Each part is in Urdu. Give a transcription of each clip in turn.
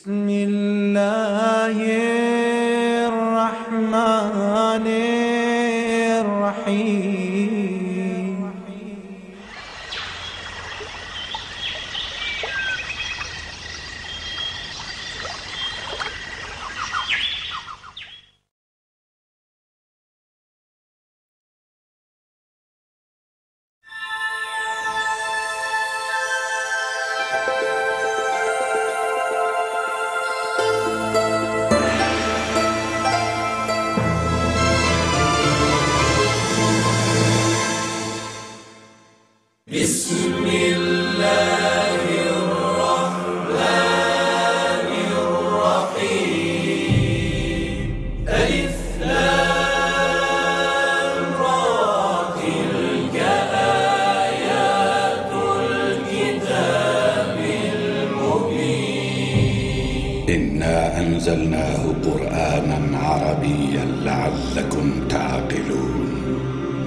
بسم الله الرحمن الرحيم. بسم الله الرحمن الرحيم. ألف لام را تلك آيات الكتاب المبين. إنا أنزلناه قرآنا عربيا لعلكم تعقلون.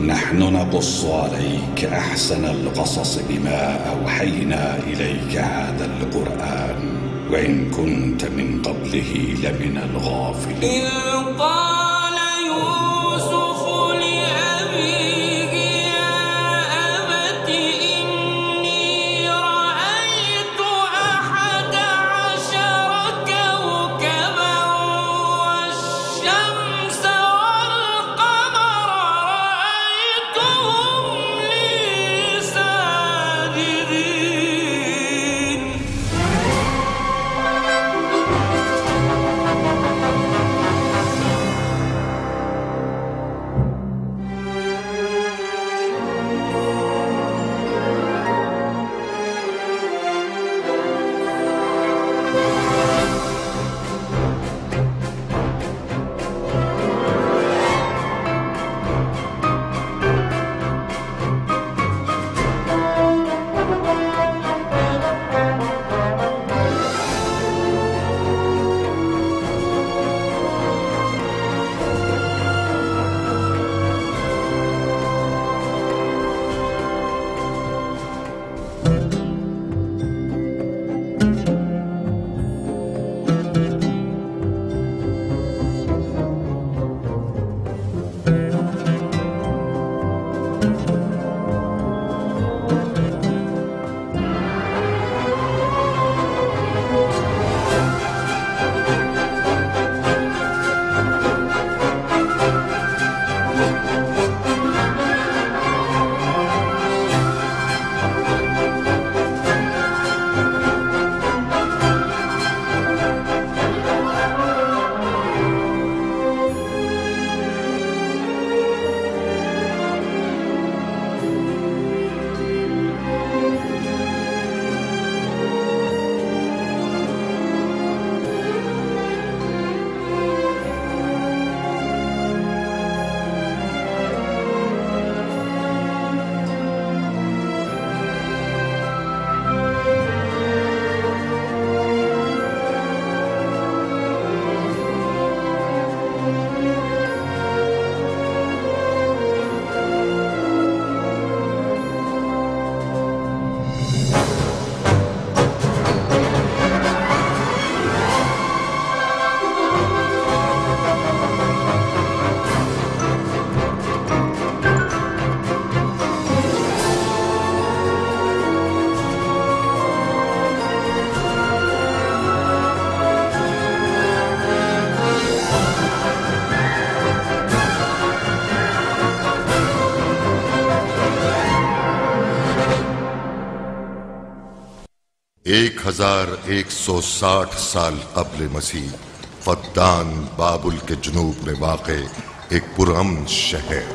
نحن نقص عليك أحسن القصص بما أوحينا إليك هذا القرآن وإن كنت من قبله لمن الغافلين. إذ قال يوسف لأبيه يا أبت إني رأيت 11 كوكبا والشمس والقمر رأيتهم لي ساجدين. ایک 1160 سال قبل مسیح فدان بابل کے جنوب میں واقع ایک پرامن شہر.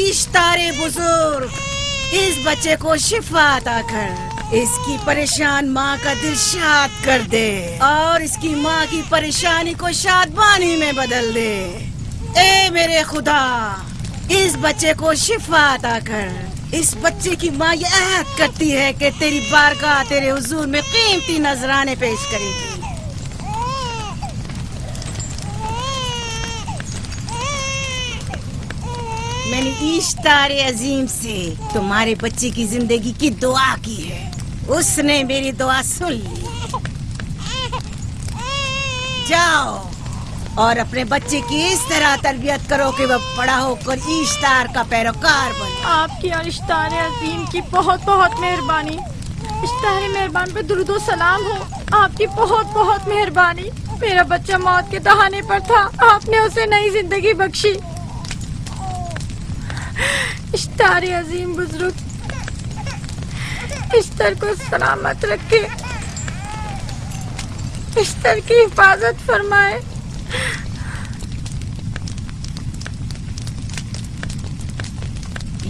اشتار بزرگ اس بچے کو شفا عطا کر، اس کی پریشان ماں کا دل شاد کر دے اور اس کی ماں کی پریشانی کو شادمانی میں بدل دے۔ اے میرے خدا، اس بچے کو شفا عطا کر۔ اس بچے کی ماں یہ عہد کرتی ہے کہ تیری بارگاہ تیرے حضور میں قیمتی نذرانے پیش کرے گی۔ میں نے اشتار عظیم سے تمہارے بچے کی زندگی کی دعا کی ہے، اس نے میری دعا سن لی۔ جاؤ اور اپنے بچے کی اس طرح تربیت کرو کہ وہ بڑا ہو کر اشتار کا پیروکار بنے۔ آپ کی اور اشتار عظیم کی بہت بہت مہربانی۔ اشتار مہربان پہ درود و سلام ہو، آپ کی بہت بہت مہربانی۔ میرا بچہ موت کے دہانے پر تھا، آپ نے اسے نئی زندگی بخشی۔ اشتار عظیم بزرگ اشتر کو سلامت رکھے، اشتر کی حفاظت فرمائے۔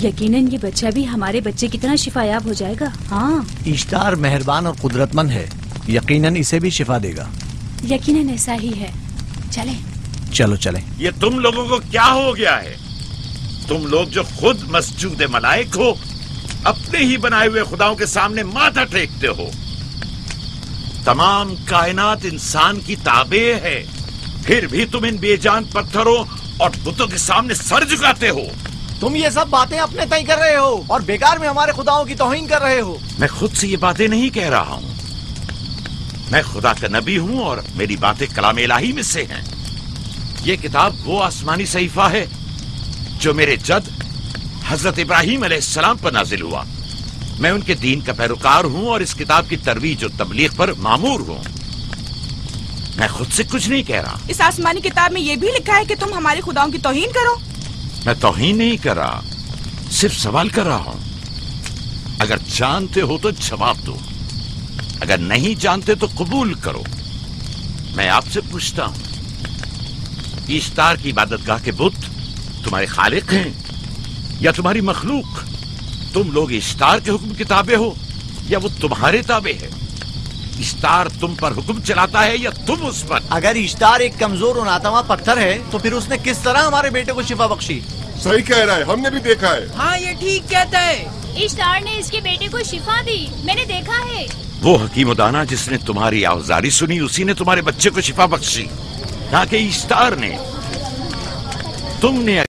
یقیناً یہ بچہ بھی ہمارے بچے کی طرح شفا یاب ہو جائے گا۔ ہاں اشتار مہربان اور قدرت مند ہے، یقیناً اسے بھی شفا دے گا۔ یقیناً ایسا ہی ہے۔ چلیں چلو چلیں۔ یہ تم لوگوں کو کیا ہو گیا ہے؟ تم لوگ جو خود مسجود ملائک ہو، اپنے ہی بنائے ہوئے خداؤں کے سامنے ماتھا ٹیکتے ہو۔ تمام کائنات انسان کی تابع ہے، پھر بھی تم ان بے جان پتھروں اور بتوں کے سامنے سر جھکاتے ہو۔ تم یہ سب باتیں اپنے تئیں کر رہے ہو اور بیکار میں ہمارے خداؤں کی توہین کر رہے ہو۔ میں خود سے یہ باتیں نہیں کہہ رہا ہوں، میں خدا کا نبی ہوں اور میری باتیں کلام الہی میں سے ہیں۔ یہ کتاب وہ آسمانی صحیفہ ہے جو میرے جد حضرت ابراہیم علیہ السلام پر نازل ہوا۔ میں ان کے دین کا پیروکار ہوں اور اس کتاب کی ترویج و تبلیغ پر مامور ہوں۔ میں خود سے کچھ نہیں کہہ رہا۔ اس آسمانی کتاب میں یہ بھی لکھا ہے کہ تم ہمارے خداؤں کی توہین کرو۔ میں توہین نہیں کر رہا، صرف سوال کر رہا ہوں۔ اگر جانتے ہو تو جواب دو، اگر نہیں جانتے تو قبول کرو۔ میں آپ سے پوچھتا ہوں، اشتار کی عبادت گاہ کے بت تمہارے خالق ہیں یا تمہاری مخلوق؟ تم لوگ اشتار کے حکم کے تابع ہو یا وہ تمہارے تابع ہے؟ اشتار تم پر حکم چلاتا ہے یا تم اس پر؟ اگر اشتار ایک کمزور اور ناتواں پتھر ہے تو پھر اس نے کس طرح ہمارے بیٹے کو شفا بخشی؟ صحیح کہہ رہا ہے، ہم نے بھی دیکھا ہے۔ ہاں یہ ٹھیک کہتا ہے۔ اشتار نے اس کے بیٹے کو شفا دی، میں نے دیکھا ہے۔ وہ حکیم و دانا جس نے تمہاری آوزاری سنی، اسی نے تمہارے بچے کو شفا بخشی، نہ کہ اشتار نے۔ تم نے